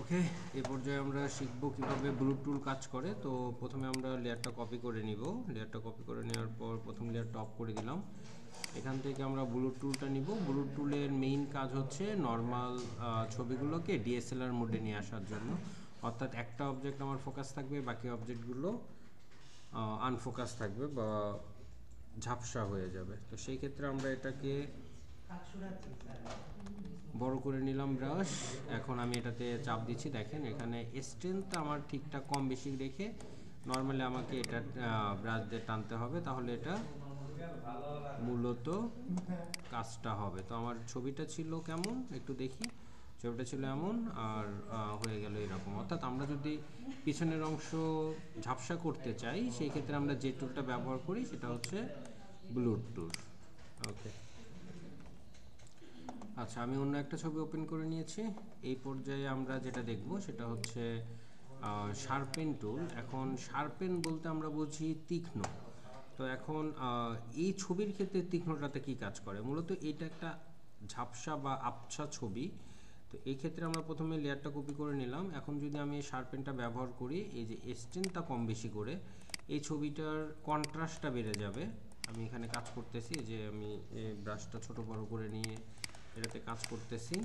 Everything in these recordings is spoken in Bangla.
ওকে, এই পর্যায়ে আমরা শিখব কিভাবে ব্লু টুল কাজ করে। তো প্রথমে আমরা লেয়ারটা কপি করে নিব। লেয়ারটা কপি করে নেওয়ার পর প্রথম লেয়ারটা অফ করে দিলাম। এখান থেকে আমরা ব্লু টুলটা নিব। ব্লু টুলের মেইন কাজ হচ্ছে নর্মাল ছবিগুলোকে ডিএসএলআর মোডে নিয়ে আসার জন্য। অর্থাৎ একটা অবজেক্ট আমার ফোকাস থাকবে, বাকি অবজেক্টগুলো আনফোকাস থাকবে বা ঝাপসা হয়ে যাবে। তো সেই ক্ষেত্রে আমরা এটাকে বড় করে নিলাম ব্রাশ। এখন আমি এটাতে চাপ দিচ্ছি, দেখেন এখানে স্ট্রেংথটা আমার ঠিকঠাক কম বেশি রেখে নর্মালি আমাকে এটা ব্রাশ দিয়ে টানতে হবে, তাহলে এটা মূলত কাজটা হবে। তো আমার ছবিটা ছিল কেমন একটু দেখি, ছবিটা ছিল এমন আর হয়ে গেল এরকম। অর্থাৎ আমরা যদি পিছনের অংশ ঝাপসা করতে চাই সেই ক্ষেত্রে আমরা যে টুলটা ব্যবহার করি সেটা হচ্ছে ব্লু টুল। ওকে, আচ্ছা, আমি অন্য একটা ছবি ওপেন করে নিয়েছি। এই পর্যায়ে আমরা যেটা দেখব সেটা হচ্ছে শার্পেন টুল। এখন শার্পেন বলতে আমরা বুঝি তীক্ষ্ণ। তো এখন এই ছবির ক্ষেত্রে তীক্ষ্ণটাতে কি কাজ করে? মূলত এটা একটা ঝাপসা বা আবছা ছবি। তো এই ক্ষেত্রে আমরা প্রথমে লেয়ারটা কপি করে নিলাম। এখন যদি আমি এই শার্পেনটা ব্যবহার করি, এই যে স্ট্রেংথটা কম বেশি করে, এই ছবিটার কন্ট্রাস্টটা বেড়ে যাবে। আমি এখানে কাজ করতেছি, যে আমি এই ব্রাশটা ছোট বড় করে নিয়ে এটাতে কাজ করতেছি,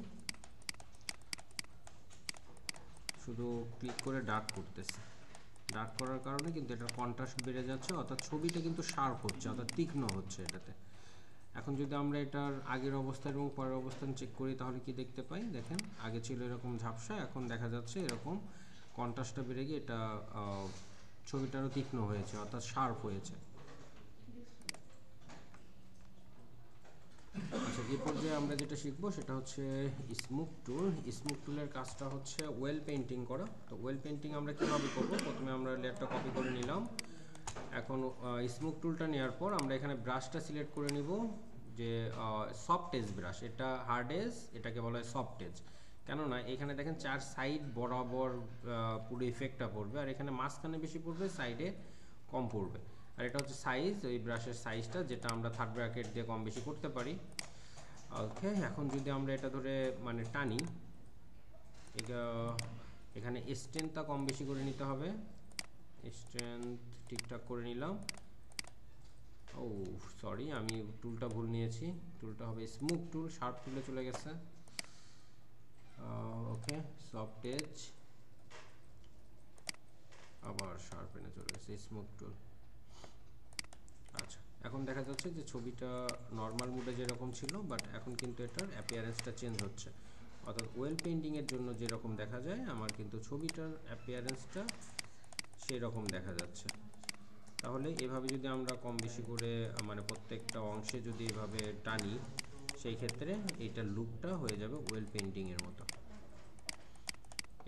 শুধু ক্লিক করে ডার্ক করতেছি। ডার্ক করার কারণে কিন্তু এটার কন্ট্রাস্ট বেড়ে যাচ্ছে, অর্থাৎ ছবিটা কিন্তু শার্প হচ্ছে, অর্থাৎ তীক্ষ্ণ হচ্ছে এটাতে। এখন যদি আমরা এটার আগের অবস্থান এবং পরের অবস্থান চেক করি তাহলে কি দেখতে পাই? দেখেন আগে ছিল এরকম ঝাপসা, এখন দেখা যাচ্ছে এরকম কন্ট্রাস্টটা বেড়ে গিয়ে এটা ছবিটারও তীক্ষ্ণ হয়েছে, অর্থাৎ শার্প হয়েছে। আচ্ছা, এই পর্যায়ে আমরা যেটা শিখবো সেটা হচ্ছে স্মোক টুল। স্মোক টুলের কাজটা হচ্ছে ওয়েল পেইন্টিং করা। তো ওয়েল পেইন্টিং আমরা কীভাবে করবো? প্রথমে আমরা লেয়ারটা কপি করে নিলাম। এখন স্মোক টুলটা নেওয়ার পর আমরা এখানে ব্রাশটা সিলেক্ট করে নিব, যে সফট এজ ব্রাশ। এটা হার্ড এজ, এটাকে বলা হয় সফট এজ। কেননা এখানে দেখেন চার সাইড বরাবর পুরো ইফেক্টটা পড়বে, আর এখানে মাঝখানে বেশি পড়বে, সাইডে কম পড়বে। আর এটা হচ্ছে সাইজ, ওই ব্রাশের সাইজটা, যেটা আমরা থার্ড ব্র্যাকেট দিয়ে কম বেশি করতে পারি। ওকে, এখন যদি আমরা এটা ধরে মানে টানি, এটা এখানে স্ট্রেংথটা কম বেশি করে নিতে হবে। স্ট্রেংথ ঠিকঠাক করে নিলাম। ও সরি, আমি টুলটা ভুল নিয়েছি। টুলটা হবে স্মুথ টুল, শার্প টুলে চলে গেছে। ওকে, সফট এজ, আবার শার্পেনে চলে গেছে স্মুথ টুল। আচ্ছা, এখন দেখা যাচ্ছে যে ছবিটা নর্মাল মুডে যেরকম ছিল, বাট এখন কিন্তু এটার অ্যাপিয়ারেন্সটা চেঞ্জ হচ্ছে। অর্থাৎ ওয়েল পেইন্টিংয়ের জন্য যেরকম দেখা যায়, আমার কিন্তু ছবিটার অ্যাপিয়ারেন্সটা সেই রকম দেখা যাচ্ছে। তাহলে এভাবে যদি আমরা কম বেশি করে মানে প্রত্যেকটা অংশে যদি এভাবে টানি, সেই ক্ষেত্রে এইটার লুকটা হয়ে যাবে ওয়েল পেইন্টিংয়ের মতো।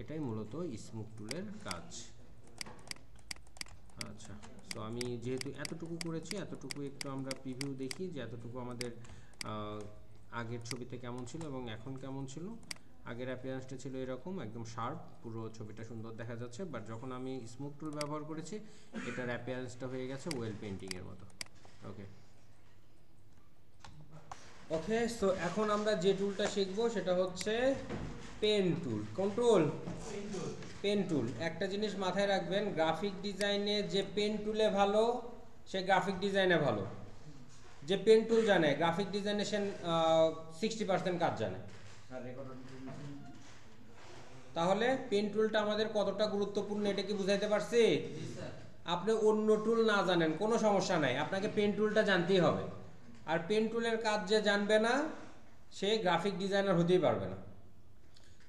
এটাই মূলত স্মুথ টুলের কাজ। আচ্ছা, তো আমি যেহেতু এতটুকু করেছি, এতটুকু একটু আমরা প্রিভিউ দেখি যে এতটুকু আমাদের আগের ছবিতে কেমন ছিল এবং এখন কেমন ছিল। আগের অ্যাপিয়ারেন্সটা ছিল এরকম একদম শার্প, পুরো ছবিটা সুন্দর দেখা যাচ্ছে, বাট যখন আমি স্মুথ টুল ব্যবহার করেছি এটার অ্যাপিয়ারেন্সটা হয়ে গেছে ওয়েল পেইন্টিংয়ের মতো। ওকে ওকে, সো এখন আমরা যে টুলটা শিখবো সেটা হচ্ছে pen tool. Control pen tool. একটা জিনিস মাথায় রাখবেন, গ্রাফিক ডিজাইনে যে পেন টুলে ভালো সে গ্রাফিক ডিজাইনে ভালো। যে পেন টুল জানে গ্রাফিক ডিজাইনে সে 60% কাজ জানে। তাহলে পেন টুলটা আমাদের কতটা গুরুত্বপূর্ণ এটা কি বুঝাইতে পারছি? আপনি অন্য টুল না জানেন কোনো সমস্যা নাই, আপনাকে পেন টুলটা জানতেই হবে। আর পেন টুলের কাজ যে জানবে না সে গ্রাফিক ডিজাইনার হতেই পারবে না।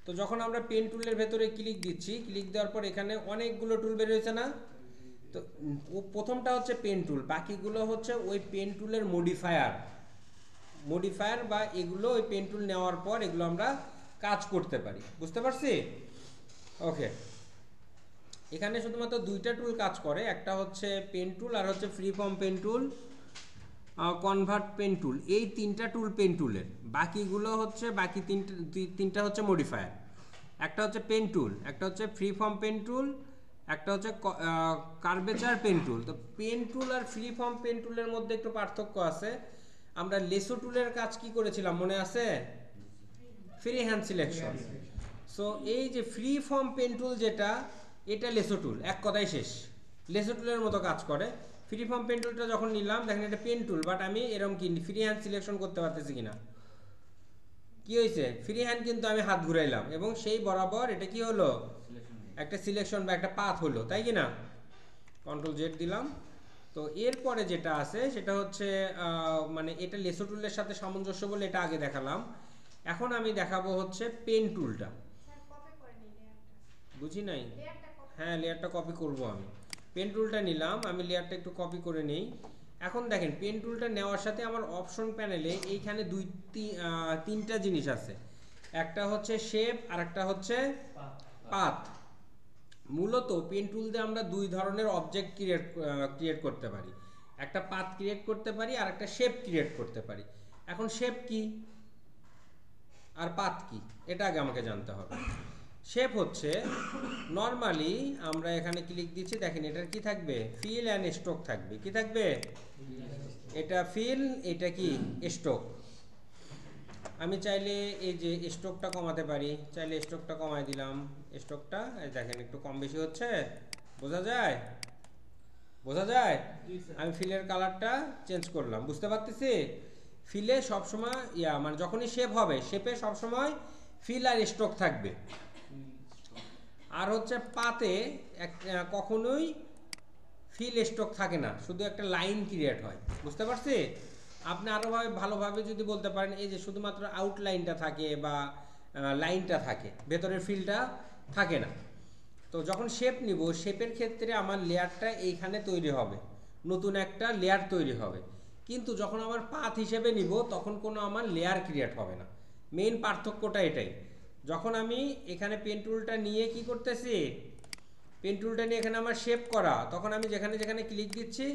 তো যখন আমরা পেন টুলের ভেতরে ক্লিক দিচ্ছি, ক্লিক দেওয়ার পর এখানে অনেকগুলো টুল বের হয়েছে না? তো প্রথমটা হচ্ছে পেন টুল, বাকিগুলো হচ্ছে ওই পেন টুলের মডিফায়ার বা এগুলো ওই পেন টুল নেওয়ার পর এগুলো আমরা কাজ করতে পারি। বুঝতে পারছি? ওকে, এখানে শুধুমাত্র দুইটা টুল কাজ করে, একটা হচ্ছে পেন টুল আর হচ্ছে free form pen tool, convert pen tool. এই তিনটা টুল পেন টুলের, বাকিগুলো হচ্ছে বাকি তিনটা হচ্ছে মডিফায়ার। একটা হচ্ছে পেন টুল, একটা হচ্ছে ফ্রি ফর্ম পেন টুল, একটা হচ্ছে কার্ভেচার পেন টুল। তো পেন টুল আর ফ্রি ফর্ম পেন টুলের মধ্যে একটু পার্থক্য আছে। আমরা লেসো টুলের কাজ কি করেছিলাম মনে আছে? Free hand selection. সো এই যে ফ্রি ফর্ম পেন টুল যেটা, এটা লেসো টুল, এক কথাই শেষ, লেসো টুলের মতো কাজ করে। ফ্রি ফর্ম পেন টুলটা যখন নিলাম, দেখেন এটা পেন টুল, বাট আমি এরকম কি ফ্রি হ্যান্ড সিলেকশন করতে পারতেছি কিনা, কি হয়েছে, ফ্রি হ্যান্ড কিন্তু আমি হাত ঘুরাইলাম এবং সেই বরাবর এটা কি হলো, একটা সিলেকশন বা একটা পাথ হলো, তাই কি না? কন্ট্রোল জেড দিলাম। তো এরপরে যেটা আছে সেটা হচ্ছে মানে এটা লেসো টুলের সাথে সামঞ্জস্য বলে এটা আগে দেখালাম। এখন আমি দেখাবো হচ্ছে পেন টুলটা। বুঝি নাই? হ্যাঁ, লেয়ারটা কপি করব আমি। পেন টুলটা নিলাম, আমি লেয়ারটা একটু কপি করে নেই। এখন দেখেন পেন টুলটা নেওয়ার সাথে আমার অপশন প্যানেলে এইখানে তিনটা জিনিস আছে, একটা হচ্ছে শেপ আর একটা হচ্ছে পাথ। মূলত পেন টুল দিয়ে আমরা দুই ধরনের অবজেক্ট ক্রিয়েট করতে পারি, একটা পাথ ক্রিয়েট করতে পারি আর একটা শেপ ক্রিয়েট করতে পারি। এখন শেপ কি আর পাথ কি এটা আগে আমাকে জানতে হবে। শেপ হচ্ছে নরমালি আমরা এখানে ক্লিক দিচ্ছি, দেখেন এটার কি থাকবে, ফিল অ্যান্ড স্ট্রোক থাকবে। কি থাকবে? এটা ফিল, এটা কি স্ট্রোক। আমি চাইলে এই যে স্ট্রোকটা কমাতে পারি, চাইলে স্ট্রোকটা কমাই দিলাম। স্ট্রোকটা দেখেন একটু কম বেশি হচ্ছে, বোঝা যায়? বোঝা যায়? আমি ফিলের কালারটা চেঞ্জ করলাম, বুঝতে পারতেছি? ফিলে সবসময় মানে যখনই শেপ হবে, শেপে সবসময় ফিল আর স্ট্রোক থাকবে। আর হচ্ছে পাতে কখনোই ফিল স্ট্রোক থাকে না, শুধু একটা লাইন ক্রিয়েট হয়, বুঝতে পারছি? আপনি আরও ভালোভাবে যদি বলতে পারেন, এই যে শুধুমাত্র আউটলাইনটা থাকে বা লাইনটা থাকে, ভেতরের ফিলটা থাকে না। তো যখন শেপ নিব, শেপের ক্ষেত্রে আমার লেয়ারটা এইখানে তৈরি হবে, নতুন একটা লেয়ার তৈরি হবে। কিন্তু যখন আমার পাথ হিসেবে নিব, তখন কোনো আমার লেয়ার ক্রিয়েট হবে না। মেইন পার্থক্যটা এটাই। যখন আমি এখানে পেন টুলটা নিয়ে কি করতেছি, পেন টুলটা নিয়ে এখানে আমার শেপ করা, তখন আমি যেখানে যেখানে ক্লিক দিচ্ছি,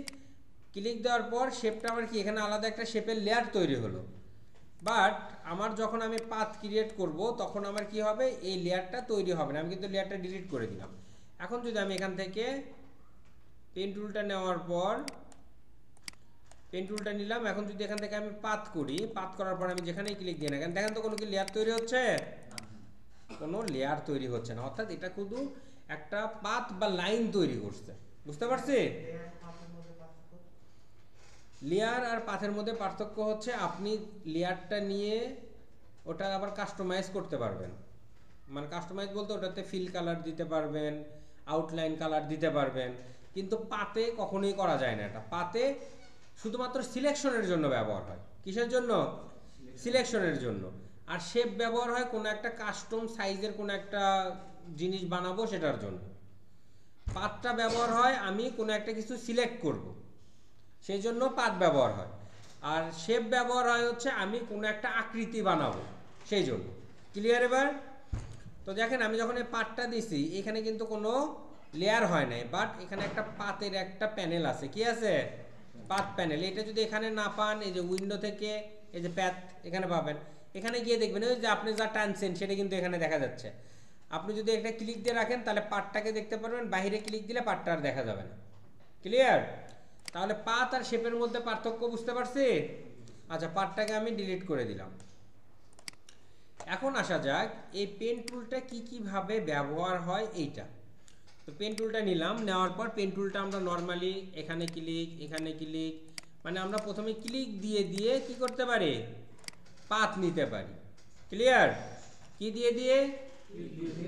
ক্লিক দেওয়ার পর শেপটা আমার কি এখানে আলাদা একটা শেপের লেয়ার তৈরি হলো। বাট আমার যখন আমি পাথ ক্রিয়েট করব, তখন আমার কি হবে, এই লেয়ারটা তৈরি হবে না, আমি কিন্তু লেয়ারটা ডিলিট করে দিলাম। এখন যদি আমি এখান থেকে পেন টুলটা নেওয়ার পর পেন টুলটা নিলাম, এখন যদি এখান থেকে আমি পাথ করি, পাথ করার পর আমি যেখানেই ক্লিক দিই না কেন, দেখেন তো কোনো কি লেয়ার তৈরি হচ্ছে? কোনো লেয়ার তৈরি হচ্ছে না, অর্থাৎ এটা শুধু একটা পাথ বা লাইন তৈরি করছে, বুঝতে পারছি? লেয়ার আর পাথের মধ্যে পার্থক্য হচ্ছে আপনি লেয়ারটা নিয়ে ওটা আবার কাস্টমাইজ করতে পারবেন। মানে কাস্টমাইজ বলতে ওটাতে ফিল কালার দিতে পারবেন, আউটলাইন কালার দিতে পারবেন, কিন্তু পাতে কখনোই করা যায় না। এটা পাতে শুধুমাত্র সিলেকশনের জন্য ব্যবহার হয়। কিসের জন্য? সিলেকশনের জন্য। আর শেপ ব্যবহার হয় কোনো একটা কাস্টম সাইজের কোনো একটা জিনিস বানাবো সেটার জন্য। পাতটা ব্যবহার হয় আমি কোনো একটা কিছু সিলেক্ট করব, সেই জন্য পাত ব্যবহার হয়। আর শেপ ব্যবহার হয় হচ্ছে আমি কোনো একটা আকৃতি বানাবো সেই জন্য। ক্লিয়ার এবার? তো দেখেন আমি যখন এই পাতটা দিছি, এখানে কিন্তু কোনো লেয়ার হয় নাই, বাট এখানে একটা পাতের একটা প্যানেল আছে। কি আছে? পাত প্যানেল। এটা যদি এখানে না পান, এই যে উইন্ডো থেকে এই যে প্যাথ এখানে পাবেন, এখানে গিয়ে দেখবেন ওই যে আপনি যা টানছেন সেটা কিন্তু এখানে দেখা যাচ্ছে। আপনি যদি একটা ক্লিক দিয়ে রাখেন তাহলে পাতটাকে দেখতে পারবেন, বাইরে ক্লিক দিলে পাতটা আর দেখা যাবে না। ক্লিয়ার? তাহলে পাত আর শেপের মধ্যে পার্থক্য বুঝতে পারছি? আচ্ছা, পাতটাকে আমি ডিলিট করে দিলাম। এখন আসা যাক এই পেন টুলটা কিভাবে ব্যবহার হয় এইটা। তো পেন টুলটা নিলাম, নেওয়ার পর পেন টুলটা আমরা নর্মালি এখানে ক্লিক, এখানে ক্লিক, মানে আমরা প্রথমে ক্লিক দিয়ে দিয়ে কি করতে পারি, পাথ নিতে পারি। ক্লিয়ার? কি দিয়ে দিয়ে?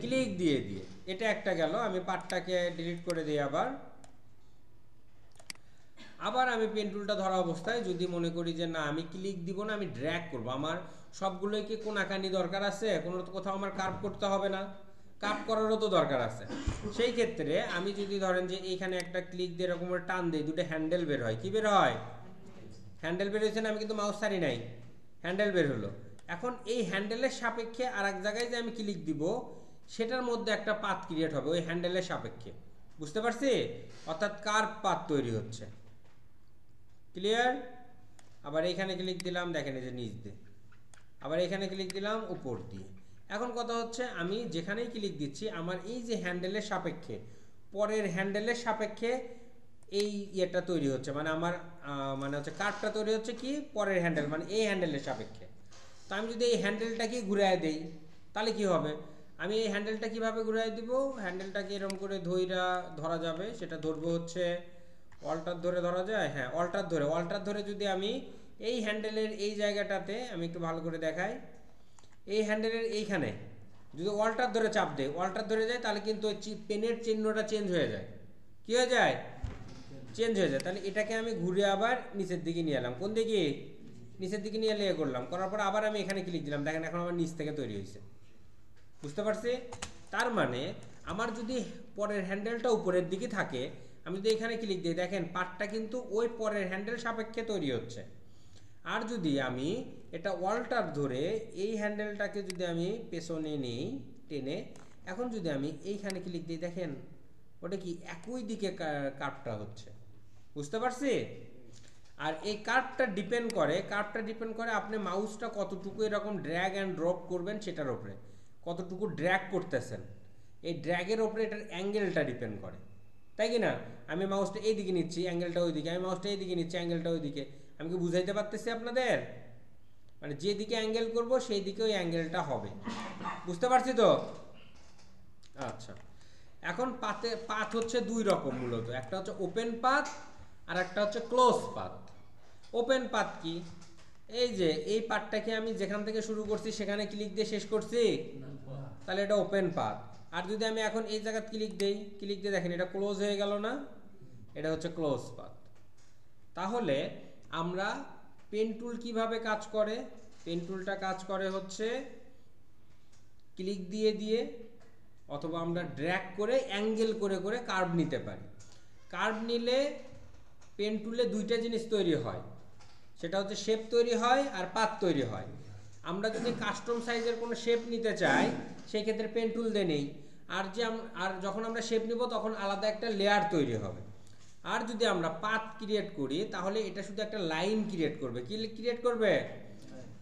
ক্লিক দিয়ে দিয়ে। এটা একটা গেল, আমি পাথটাকে ডিলিট করে দিই। আবার আমি পেন টুলটা ধরা অবস্থায় যদি মনে করি যে না আমি ক্লিক দিব না, আমি ড্র্যাগ করব, আমার সবগুলোই কি কোনাকানি দরকার আছে, কোনো কোথাও আমার কার্ভ করতে হবে না, কাট করারও তো দরকার আছে। সেই ক্ষেত্রে আমি যদি ধরেন যে এইখানে একটা ক্লিক দিয়ে এরকম টান দিই, দুটো হ্যান্ডেল বের হয়। কি বের হয়? হ্যান্ডেল বের হয়েছে না? আমি কিন্তু মাউস ছাড়ি নাই, হ্যান্ডেল বের হলো। এখন এই হ্যান্ডেলের সাপেক্ষে আর এক জায়গায় যে আমি ক্লিক দিব, সেটার মধ্যে একটা পাথ ক্রিয়েট হবে ওই হ্যান্ডেলের সাপেক্ষে। বুঝতে পারছি? অর্থাৎ কার্ভ পাথ তৈরি হচ্ছে। ক্লিয়ার? আবার এইখানে ক্লিক দিলাম, দেখেন এই যে নিচ দিয়ে, আবার এখানে ক্লিক দিলাম উপর দিয়ে। এখন কথা হচ্ছে আমি যেখানেই ক্লিক দিচ্ছি আমার এই যে হ্যান্ডেলের সাপেক্ষে, পরের হ্যান্ডেলের সাপেক্ষে এই ইয়েটা তৈরি হচ্ছে, মানে আমার মানে হচ্ছে কার্ভটা তৈরি হচ্ছে কি পরের হ্যান্ডেল, মানে এই হ্যান্ডেলের সাপেক্ষে। তো আমি যদি এই হ্যান্ডেলটাকে ঘুরিয়ে দেই তাহলে কি হবে, আমি এই হ্যান্ডেলটা কিভাবে ঘুরাই দিব, হ্যান্ডেলটাকে এরকম করে ধরা যাবে, সেটা ধরবো হচ্ছে অল্টার ধরে ধরা যায়, হ্যাঁ অল্টার ধরে যদি আমি এই হ্যান্ডেলের এই জায়গাটাতে আমি একটু ভালো করে দেখাই, এই হ্যান্ডেলের এইখানে যদি অল্টার ধরে চাপ দেয়, অল্টার ধরে যায়, তাহলে কিন্তু পেনের চিহ্নটা চেঞ্জ হয়ে যায়। কি হয়ে যায়? চেঞ্জ হয়ে যায়। তাহলে এটাকে আমি ঘুরে আবার নিচের দিকে নিয়ে এলাম, কোন দিকে? নিচের দিকে নিয়ে এলে করলাম, করার পর আবার আমি এখানে ক্লিক দিলাম, দেখেন এখন আমার নিচ থেকে তৈরি হয়েছে। বুঝতে পারছি? তার মানে আমার যদি পরের হ্যান্ডেলটা উপরের দিকে থাকে, আমি যদি এখানে ক্লিক দিই, দেখেন পার্টটা কিন্তু ওই পরের হ্যান্ডেল সাপেক্ষে তৈরি হচ্ছে। আর যদি আমি এটা অল্টার ধরে এই হ্যান্ডেলটাকে যদি আমি পেছনে নিই টেনে, এখন যদি আমি এইখানে ক্লিক দিই, দেখেন ওটা কি একই দিকে কার্ভটা হচ্ছে। বুঝতে পারছি? আর এই কার্ভটা ডিপেন্ড করে আপনি মাউসটা কতটুকু এরকম ড্র্যাগ অ্যান্ড ড্রপ করবেন সেটার উপরে, কতটুকু ড্র্যাগ করতেছেন এই ড্র্যাগের উপরে এটার অ্যাঙ্গেলটা ডিপেন্ড করে, তাই কি না? আমি মাউসটা এই দিকে নিচ্ছি, অ্যাঙ্গেলটা ওই দিকে, আমি মাউসটা এই দিকে নিচ্ছি, অ্যাঙ্গেলটা ওই দিকে। আমি কি বুঝাইতে পারতেছি আপনাদের? মানে যে দিকে অ্যাঙ্গেল করব সেই দিকে ওই অ্যাঙ্গেলটা হবে। বুঝতে পারছি তো? আচ্ছা, এখন পাথ হচ্ছে দুই রকম মূলত, একটা হচ্ছে ওপেন পাথ আর একটা হচ্ছে ক্লোজ পাথ। ওপেন পাথ কি? এই যে এই পাথটাকে আমি যেখান থেকে শুরু করছি সেখানে ক্লিক দিয়ে শেষ করছি, তাহলে এটা ওপেন পাথ। আর যদি আমি এখন এই জায়গায় ক্লিক দিয়ে দেখেন এটা ক্লোজ হয়ে গেল না, এটা হচ্ছে ক্লোজ পাথ। তাহলে আমরা পেন টুল কিভাবে কাজ করে? পেন টুলটা কাজ করে হচ্ছে ক্লিক দিয়ে অথবা আমরা ড্র্যাগ করে অ্যাঙ্গেল করে কার্ভ নিতে পারি। কার্ভ নিলে পেন টুলে দুইটা জিনিস তৈরি হয়, সেটা হচ্ছে শেপ তৈরি হয় আর পাথ তৈরি হয়। আমরা যদি কাস্টম সাইজের কোনো শেপ নিতে চাই সেই ক্ষেত্রে পেন টুল দিয়ে নেই, আর যখন আমরা শেপ নিব তখন আলাদা একটা লেয়ার তৈরি হবে। আর যদি আমরা পাথ ক্রিয়েট করি তাহলে এটা শুধু একটা লাইন ক্রিয়েট করবে। কি ক্রিয়েট করবে?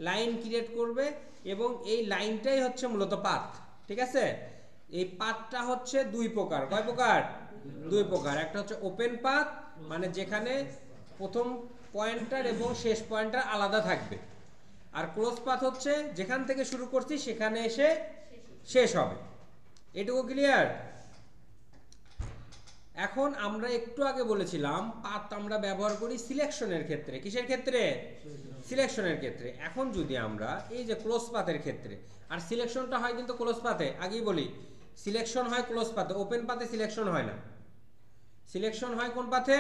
লাইন ক্রিয়েট করবে, এবং এই লাইনটাই হচ্ছে মূলত পাথ। ঠিক আছে? এই পাথটা হচ্ছে দুই প্রকার। কয় প্রকার? দুই প্রকার। একটা হচ্ছে ওপেন পাথ, মানে যেখানে প্রথম পয়েন্টার এবং শেষ পয়েন্টার আলাদা থাকবে। আর ক্লোজ পাথ হচ্ছে যেখান থেকে শুরু করছি সেখানে এসে শেষ হবে। এটুকু ক্লিয়ার? এখন আমরা একটু আগে বলেছিলাম পাথ আমরা ব্যবহার করি সিলেকশনের ক্ষেত্রে। কিসের ক্ষেত্রে? সিলেকশনের ক্ষেত্রে। এখন যদি আমরা এই যে ক্লোজ পাথের ক্ষেত্রে, আর সিলেকশনটা হয় কিন্তু ক্লোজ পাথে, আগেই বলি সিলেকশন হয় ক্লোজ পাথে, ওপেন পাথে সিলেকশন হয় না। সিলেকশন হয় কোন পাথে?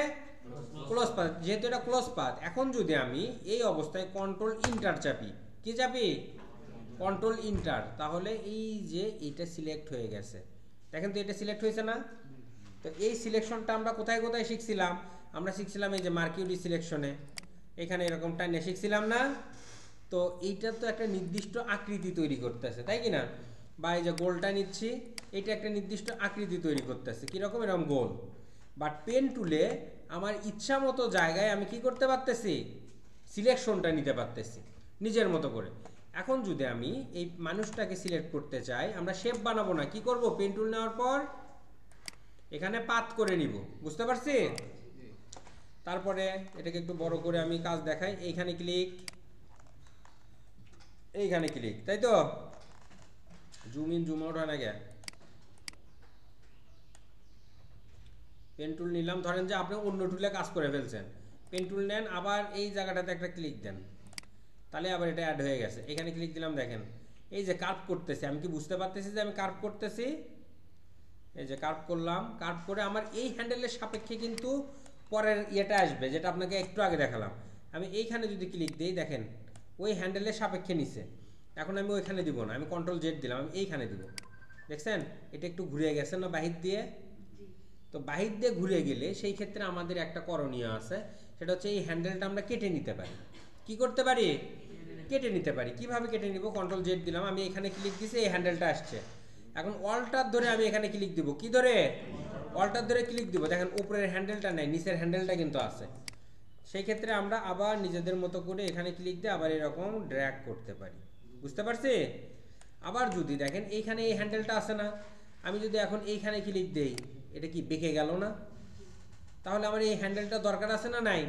Close path. যেহেতু এটা ক্লোজ পাথ, এখন যদি আমি এই অবস্থায় কন্ট্রোল ইন্টার চাপি, কি চাপি? কন্ট্রোল ইন্টার, তাহলে এই যে এটা সিলেক্ট হয়ে গেছে। দেখেন তো এটা সিলেক্ট হয়েছে না? তো এই সিলেকশনটা আমরা কোথায় কোথায় শিখছিলাম? আমরা শিখছিলাম এই যে মার্কিউরি সিলেকশনে, এখানে এরকম টাইনে শিখছিলাম না? তো এইটা তো একটা নির্দিষ্ট আকৃতি তৈরি করতেছে, তাই কি না? বা এই যে গোলটা নিচ্ছি, এটা একটা নির্দিষ্ট আকৃতি তৈরি করতেছে, কিরকম? এরকম গোল। বাট পেন টুলে আমার ইচ্ছা মতো জায়গায় আমি কি করতে পারতেছি? সিলেকশনটা নিতে পারতেছি নিজের মতো করে। এখন যদি আমি এই মানুষটাকে সিলেক্ট করতে চাই, আমরা শেপ বানাবো না, কি করব? পেন টুল নেওয়ার পর এখানে পাথ করে নিব। বুঝতে পারছি? তারপরে এটাকে একটু বড় করে আমি কাজ দেখাই। এইখানে ক্লিক, এইখানে ক্লিক, তাই তো? জুম ইন জুম আউট হয় না গে? পেন টুল নিলাম, ধরেন যে আপনি অন্য টুলে কাজ করে ফেলছেন, পেন টুল নেন, আবার এই জায়গাটাতে একটা ক্লিক দেন, তাহলে আবার এটা অ্যাড হয়ে গেছে। এখানে ক্লিক দিলাম, দেখেন এই যে কার্ভ করতেছে, আমি কি বুঝতে পারতেছি যে আমি কার্ভ করতেছি? এই যে কার্ভ করলাম, কার্ভ করে আমার এই হ্যান্ডেলের সাপেক্ষে কিন্তু পরের ইয়েটা আসবে, যেটা আপনাকে একটু আগে দেখালাম। আমি এইখানে যদি ক্লিক দিই, দেখেন ওই হ্যান্ডেলের সাপেক্ষে নিছে। এখন আমি ওইখানে দিব না, আমি কন্ট্রোল জেড দিলাম, আমি এইখানে দিব। দেখছেন এটা একটু ঘুরে গেছে না বাহির দিয়ে? তো বাহির দিয়ে ঘুরে গেলে সেই ক্ষেত্রে আমাদের একটা করণীয় আছে, সেটা হচ্ছে এই হ্যান্ডেলটা আমরা কেটে নিতে পারি। কি করতে পারি? কেটে নিতে পারি। কিভাবে কেটে নিব? কন্ট্রোল জেড দিলাম, আমি এখানে ক্লিক দিছি, এই হ্যান্ডেলটা আসছে। এখন অল্টার ধরে আমি এখানে ক্লিক দিব, কি ধরে? অল্টার ধরে ক্লিক দিব, দেখেন উপরের হ্যান্ডেলটা নাই, নিচের হ্যান্ডেলটা কিন্তু আছে। সেই ক্ষেত্রে আমরা আবার নিজেদের মতো করে এখানে ক্লিক দিয়ে আবার এরকম ড্র্যাগ করতে পারি। বুঝতে পারছি? আবার যদি দেখেন এইখানে এই হ্যান্ডেলটা আছে না, আমি যদি এখন এইখানে ক্লিক দেই, এটা কি বেঁকে গেল না? তাহলে আমার এই হ্যান্ডেলটা দরকার আছে না নাই?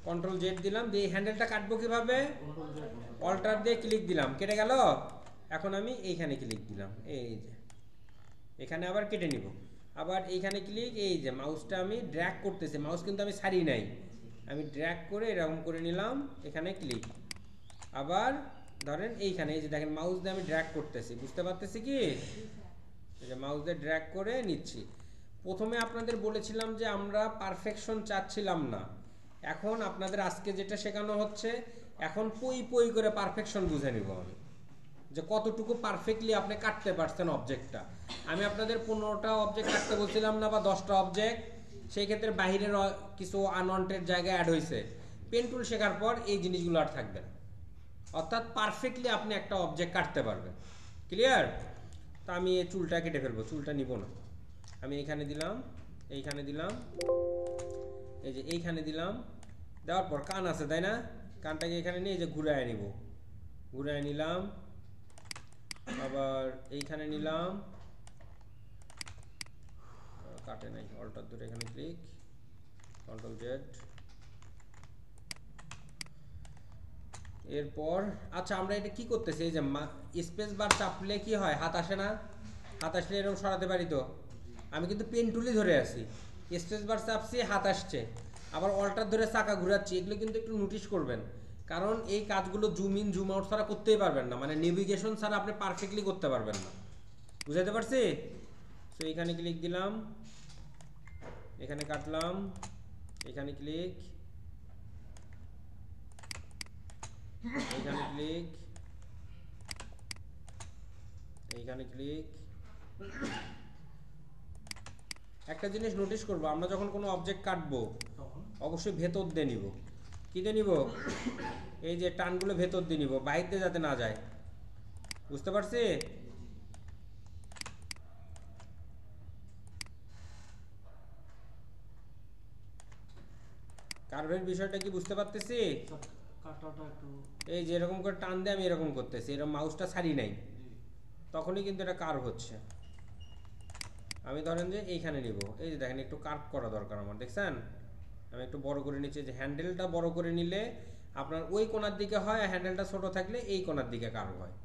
কন্ট্রোল জেড দিলাম, দিয়ে এই হ্যান্ডেলটা কাটবো কিভাবে? অল্টার দিয়ে ক্লিক দিলাম, কেটে গেল? এখন আমি এইখানে ক্লিক দিলাম, এই যে এখানে আবার কেটে নিব, আবার এইখানে ক্লিক, এই যে মাউসটা আমি ড্র্যাগ করতেছি, মাউস কিন্তু আমি ছাড়ি নাই, আমি ড্র্যাগ করে এরকম করে নিলাম, এখানে ক্লিক, আবার ধরেন এইখানে এই যে দেখেন মাউস দিয়ে আমি ড্র্যাগ করতেছি, বুঝতে পারতেছি কি, এই যে মাউস দিয়ে ড্র্যাগ করে নিচ্ছি। প্রথমে আপনাদের বলেছিলাম যে আমরা পারফেকশন চাচ্ছিলাম না, এখন আপনাদের আজকে যেটা শেখানো হচ্ছে, এখন পই পই করে পারফেকশন বুঝে নিব আমি, যে কতটুকু পারফেক্টলি আপনি কাটতে পারছেন অবজেক্টটা। আমি আপনাদের 15টা অবজেক্ট কাটতে বলছিলাম না, বা 10টা অবজেক্ট, সেই ক্ষেত্রে বাহিরের কিছু আনওয়ান্টেড জায়গায় অ্যাড হয়েছে, পেন টুল শেখার পর এই জিনিসগুলো আর থাকবে না, অর্থাৎ পারফেক্টলি আপনি একটা অবজেক্ট কাটতে পারবেন। ক্লিয়ার? তা আমি এই চুলটা কেটে ফেলবো, চুলটা নিব না, আমি এইখানে দিলাম, এইখানে দিলাম, এই যে এইখানে দিলাম, দেওয়ার পর কান আছে তাই না, কানটাকে এখানে নিয়ে এই যে ঘুরায় নিব, ঘুরায় নিলাম, আবার এইখানে নিলাম, কাটে নাই, অল্টার ধরে এখানে ক্লিক, কন্ট্রোল জেড। এরপর আচ্ছা আমরা এটা কি করতেছি, এই যে স্পেস বার চাপলে কি হয়, হাত আসে না, হাত আসলে এরকম সরাতে পারি, তো আমি কিন্তু পেন টুলই ধরে আছি, স্পেস বার চাপছি হাত আসছে, আবার অল্টার ধরে চাকা ঘুরাচ্ছি, এগুলো কিন্তু একটু নোটিশ করবেন, কারণ এই কাজগুলো জুম ইন জুম আউট ছাড়া করতেই পারবেন না, মানে নেভিগেশন ছাড়া আপনি পারফেক্টলি করতে পারবেন না, বুঝাতে পারছি? তো এখানে ক্লিক দিলাম, এখানে কাটলাম, এখানে ক্লিক, এইখানে ক্লিক, এইখানে ক্লিক। একটা জিনিস নোটিশ করবো, আমরা যখন কোনো অবজেক্ট কাটবো অবশ্যই ভেতর দিয়ে নিব, কি দিয়ে নিব, এই যে টানগুলো ভেতর দিয়ে নিব, বাইর দিয়ে যাতে না যায়, বুঝতে পারছি? কার্ভের বিষয়টা কি বুঝতে পারতেছি? এই যে এরকম করে টান দিয়ে আমি এরকম করতেছি, এরকম মাউসটা ছাড়ি নাই, তখনই কিন্তু এটা কার্ভ হচ্ছে। আমি ধরেন যে এইখানে নিব, এই যে দেখেন একটু কার্ভ করা দরকার আমার, দেখছেন আমি একটু বড় করে নিচ্ছি, যে হ্যান্ডেলটা বড় করে নিলে আপনার ওই কোণার দিকে হয়, আর হ্যান্ডেলটা ছোট থাকলে এই কোণার দিকে কার্ভ হয়,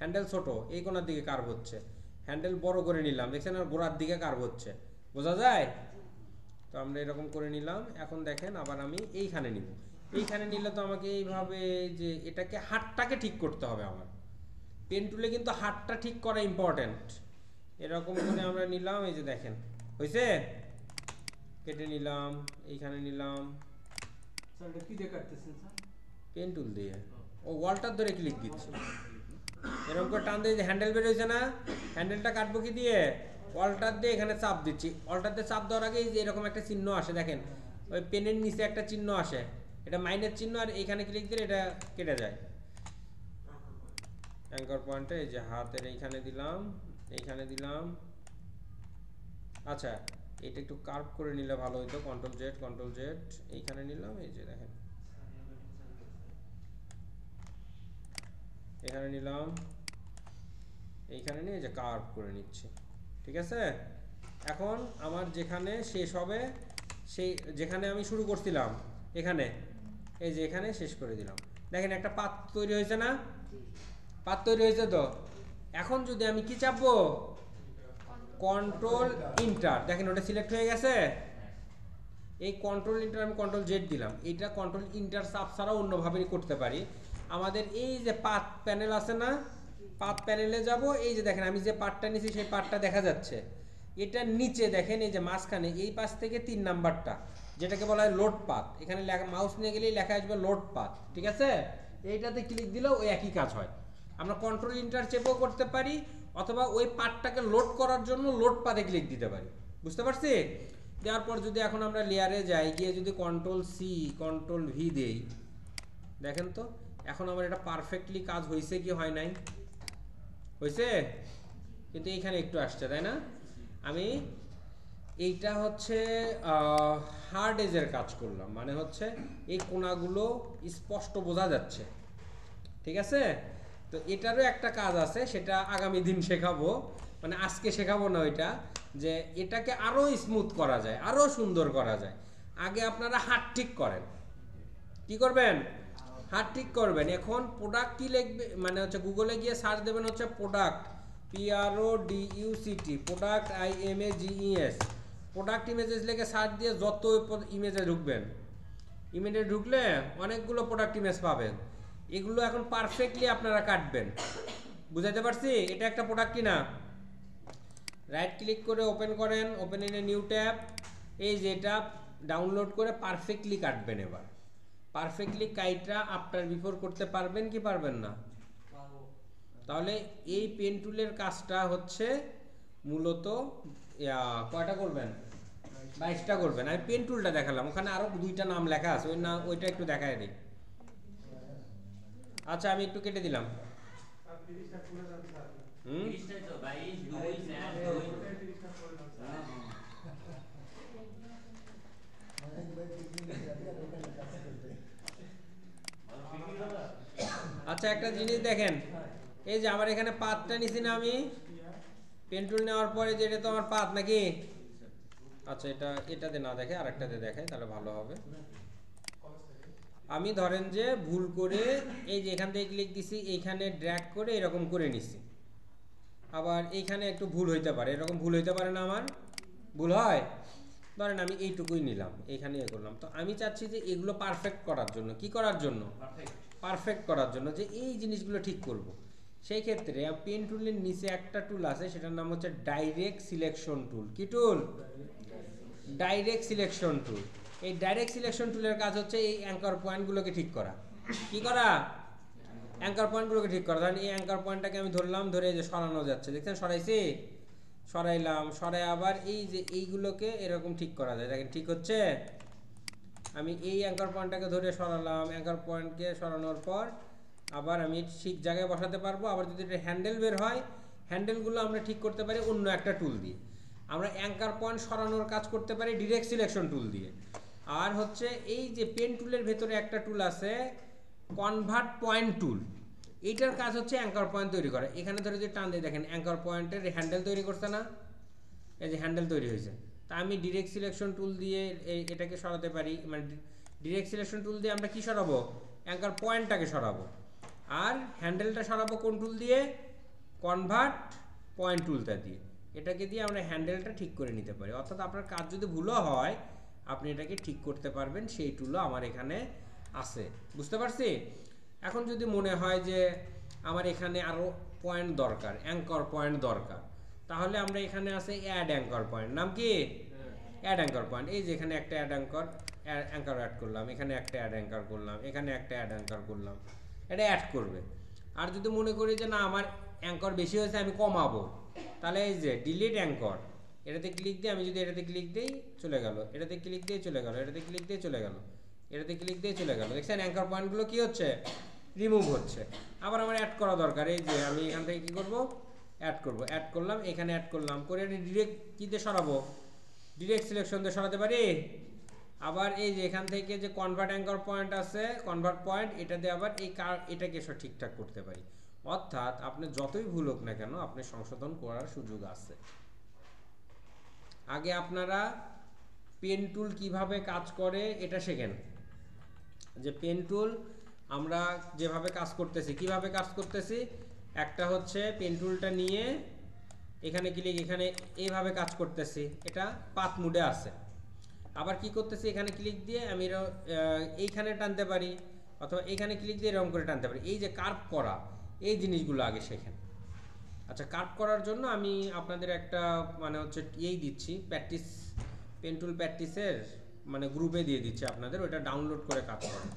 হ্যান্ডেল ছোট এই কোণার দিকে কার্ভ হচ্ছে, হ্যান্ডেল বড় করে নিলাম, দেখছেন আর গোড়ার দিকে কার্ভ হচ্ছে, বোঝা যায়? তো আমরা এরকম করে নিলাম, এখন দেখেন আবার আমি এইখানে নিব, এইখানে নিলে তো আমাকে এইভাবে যে এটাকে হাতটাকে ঠিক করতে হবে আমার, পেন টুলে কিন্তু হাতটা ঠিক করা ইম্পর্টেন্ট। এরকম করে আমরা নিলাম, এই যে দেখেন হয়েছে, কেটে নিলাম, এইখানে নিলাম, স্যার এটা কি দিয়ে কাটতেছেন স্যার? পেন টুল দিয়ে, ও ওয়ালটার ধরে ক্লিক দিচ্ছি, এরকম করে টান দিয়ে যে হ্যান্ডেল বের হয়েছে না, হ্যান্ডেলটা কাটবো কি দিয়ে, ওয়ালটার দিয়ে এখানে চাপ দিচ্ছি, ওয়ালটার দিয়ে চাপ দেওয়ার আগে যে এরকম একটা চিহ্ন আসে দেখেন, ওই পেনের নিচে একটা চিহ্ন আসে, এটা মাইনের চিহ্ন, আর এইখানে ক্লিক দিলে এটা কেটে যায়। অ্যাঙ্কর পয়েন্টে এই যে হাতের এইখানে দিলাম, এইখানে দিলাম, আচ্ছা এটা একটু কার্ভ করে নিলে ভালো হইতো, কন্ট্রোল জেড, কন্ট্রোল জেড, এইখানে নিলাম, এই যে দেখেন এখানে নিলাম, এইখানে নিয়ে যে কার্ভ করে নিচ্ছি, ঠিক আছে? এখন আমার যেখানে শেষ হবে, সেই যেখানে আমি শুরু করছিলাম এখানে, এই যে এখানে শেষ করে দিলাম, দেখেন একটা পাত তৈরি হয়েছে না, পাত তৈরি হয়েছে। তো এখন যদি আমি কি চাপবো, কন্ট্রোল ইন্টার, দেখেন ওটা সিলেক্ট হয়ে গেছে, এই কন্ট্রোল ইন্টার আমি কন্ট্রোল জেড দিলাম, এইটা কন্ট্রোল ইন্টার চাপ ছাড়াও অন্যভাবে করতে পারি। আমাদের এই যে পাত প্যানেল আছে না, পাত প্যানেলে যাব, এই যে দেখেন আমি যে পার্টটা নিয়েছি সেই পার্টটা দেখা যাচ্ছে, এটার নিচে দেখেন এই যে মাঝখানে এই পাশ থেকে 3 নাম্বারটা যেটাকে বলা হয় লোড পাত, এখানে মাউস নিয়ে গেলেই লেখা আসবে লোড পাত, ঠিক আছে? এইটাতে ক্লিক দিলেও ওই একই কাজ হয়। আমরা কন্ট্রোল ইন্টার চেপও করতে পারি, অথবা ওই পার্টটাকে লোড করার জন্য লোড পাতে ক্লিক দিতে পারি, বুঝতে পারছি? দেওয়ার পর যদি এখন আমরা লেয়ারে যাই, গিয়ে যদি কন্ট্রোল সি কন্ট্রোল ভি দেই, দেখেন তো এখন আমার এটা পারফেক্টলি কাজ হয়েছে কি হয় নাই, হয়েছে, কিন্তু এইখানে একটু আসছে তাই না? আমি এইটা হচ্ছে হার্ড এজের কাজ করলাম, মানে হচ্ছে এই কোণাগুলো স্পষ্ট বোঝা যাচ্ছে, ঠিক আছে? তো এটারও একটা কাজ আছে, সেটা আগামী দিন শেখাবো, মানে আজকে শেখাবো না ওইটা, যে এটাকে আরো স্মুথ করা যায়, আরো সুন্দর করা যায়। আগে আপনারা হাত ঠিক করেন, কি করবেন, হ্যাঁ ঠিক করবেন। এখন প্রোডাক্ট কি লিখবে, মানে হচ্ছে গুগলে গিয়ে সার্চ দেবেন হচ্ছে product, PRODUCT, product IMAGES, product images লিখে সার্চ দিয়ে যত ইমেজে ঢুকবেন, ইমেজে ঢুকলে অনেকগুলো প্রোডাক্ট ইমেজ পাবেন। এগুলো এখন পারফেক্টলি আপনারা কাটবেন। বুঝাতে পারছি? এটা একটা প্রোডাক্ট কিনা। রাইট ক্লিক করে ওপেন করেন, open in a new tab. এই যে এটা ডাউনলোড করে পারফেক্টলি কাটবেন। এবার পারফেক্টলি কাইটটা আফটার বিফোর করতে পারবেন কি পারবেন না? তাহলে এই পেন টুলের কাজটা হচ্ছে মূলত কয়টা করবেন? 22টা করবেন। আমি পেন টুলটা দেখালাম, ওখানে আরো 2টা নাম লেখা আছে, ওইটা একটু দেখায় দিই। আচ্ছা আমি একটু কেটে দিলাম। আচ্ছা একটা জিনিস দেখেন, এই যে আমার এখানে পাতটা নিছি না আমি পেন টুল নেওয়ার পরে, যে এটা তো আমার পাত নাকি? আচ্ছা এটাতে না দেখে আরেকটাতে দেখাই তাহলে ভালো হবে। আমি ধরেন যে ভুল করে এই যে এখান থেকে ক্লিক দিছি, এইখানে ড্র্যাগ করে এরকম করে নিছি। আবার এইখানে একটু ভুল হইতে পারে, এরকম ভুল হইতে পারে না? আমার ভুল হয়। ধরেন আমি এইটুকুই নিলাম, এইখানে করলাম। তো আমি চাচ্ছি যে এগুলো পারফেক্ট করার জন্য, কি করার জন্য? পারফেক্ট করার জন্য, যে এই জিনিসগুলো ঠিক করব। সেই ক্ষেত্রে পেন টুলের নিচে একটা টুল আছে, সেটার নাম হচ্ছে ডাইরেক্ট সিলেকশন টুল। কি টুল? Direct selection tool. এই ডাইরেক্ট সিলেকশন টুলের কাজ হচ্ছে এই অ্যাঙ্কার পয়েন্টগুলোকে ঠিক করা। কি করা? অ্যাঙ্কার পয়েন্টগুলোকে ঠিক করা। ধরেন এই অ্যাঙ্কার পয়েন্টটাকে আমি ধরলাম, ধরে যে সরানো যাচ্ছে, দেখছেন সরাইছি, সরাইলাম, সরাই আবার এই যে এইগুলোকে এরকম ঠিক করা যায়। দেখেন ঠিক হচ্ছে। আমি এই অ্যাঙ্কার পয়েন্টটাকে ধরে সরালাম, অ্যাঙ্কার পয়েন্টকে সরানোর পর আবার আমি ঠিক জায়গায় বসাতে পারবো। আবার যদি এটা হ্যান্ডেল বের হয়, হ্যান্ডেলগুলো আমরা ঠিক করতে পারি অন্য একটা টুল দিয়ে। আমরা অ্যাঙ্কার পয়েন্ট সরানোর কাজ করতে পারি ডিরেক্ট সিলেকশন টুল দিয়ে। আর হচ্ছে এই যে পেন টুলের ভেতরে একটা টুল আছে কনভার্ট পয়েন্ট টুল, এইটার কাজ হচ্ছে অ্যাঙ্কার পয়েন্ট তৈরি করা। এখানে ধরে যে টান দিয়ে দেখেন অ্যাঙ্কার পয়েন্টের হ্যান্ডেল তৈরি করছে না? এই যে হ্যান্ডেল তৈরি হয়েছে। তা আমি ডিরেক্ট সিলেকশন টুল দিয়ে এটাকে সরাতে পারি। মানে ডিরেক্ট সিলেকশন টুল দিয়ে আমরা কি সরাবো? অ্যাঙ্কার পয়েন্টটাকে সরাবো। আর হ্যান্ডেলটা সরাবো কোন টুল দিয়ে? কনভার্ট পয়েন্ট টুলটা দিয়ে। এটাকে দিয়ে আমরা হ্যান্ডেলটা ঠিক করে নিতে পারি। অর্থাৎ আপনার কাজ যদি ভুলও হয়, আপনি এটাকে ঠিক করতে পারবেন, সেই টুলও আমার এখানে আছে। বুঝতে পারছি? এখন যদি মনে হয় যে আমার এখানে আরও পয়েন্ট দরকার, অ্যাঙ্কর পয়েন্ট দরকার, তাহলে আমরা এখানে আছে অ্যাড অ্যাঙ্কর পয়েন্ট। নাম কি? Add anchor point. এই যে এখানে একটা অ্যাঙ্কর অ্যাড করলাম, এখানে একটা অ্যাড অ্যাঙ্কর করলাম, এখানে একটা অ্যাড অ্যাঙ্কর করলাম, এটা অ্যাড করবে। আর যদি মনে করি যে না আমার অ্যাঙ্কর বেশি হয়েছে, আমি কমাবো, তাহলে এই যে ডিলিট অ্যাঙ্কর, এটাতে ক্লিক দিয়ে আমি যদি এটাতে ক্লিক দিই চলে গেল, এটাতে ক্লিক দিয়ে চলে গেল, এটাতে ক্লিক দিয়ে চলে গেল, এটাতে ক্লিক দিয়ে চলে গেল। দেখছেন অ্যাঙ্কর পয়েন্টগুলো কি হচ্ছে? রিমুভ হচ্ছে। আবার আমার অ্যাড করা দরকার, এই যে আমি এখান থেকে কি করব? অ্যাড করব। অ্যাড করলাম, এখানে অ্যাড করলাম, করে ডিরেক্ট কী দিয়ে সরাবো? ডিরেক্ট সিলেকশন দিয়ে সরাতে পারি। আবার এই যে এখান থেকে যে কনভার্ট অ্যাঙ্কর পয়েন্ট আছে, কনভার্ট পয়েন্ট, এটা দিয়ে আবার এটাকে ঠিকঠাক করতে পারি। অর্থাৎ আপনি যতই ভুল হোক না কেন, আপনি সংশোধন করার সুযোগ আছে। আগে আপনারা পেন টুল কিভাবে কাজ করে এটা শেখেন। যে পেন টুল আমরা যেভাবে কাজ করতেছি, কিভাবে কাজ করতেছি, একটা হচ্ছে পেন টুলটা নিয়ে এখানে ক্লিক, এখানে এইভাবে কাজ করতেছি, এটা পাথ মুডে আছে। আবার কি করতেছি, এখানে ক্লিক দিয়ে আমি এইখানে টানতে পারি, অথবা এইখানে ক্লিক দিয়ে এরকম করে টানতে পারি। এই যে কার্ভ করা, এই জিনিসগুলো আগে শেখেন। আচ্ছা, কার্ভ করার জন্য আমি আপনাদের একটা মানে হচ্ছে দিচ্ছি, প্র্যাকটিস পেন টুল প্র্যাকটিসের মানে গ্রুপে দিয়ে দিচ্ছি আপনাদের, ওটা ডাউনলোড করে কাজ করেন।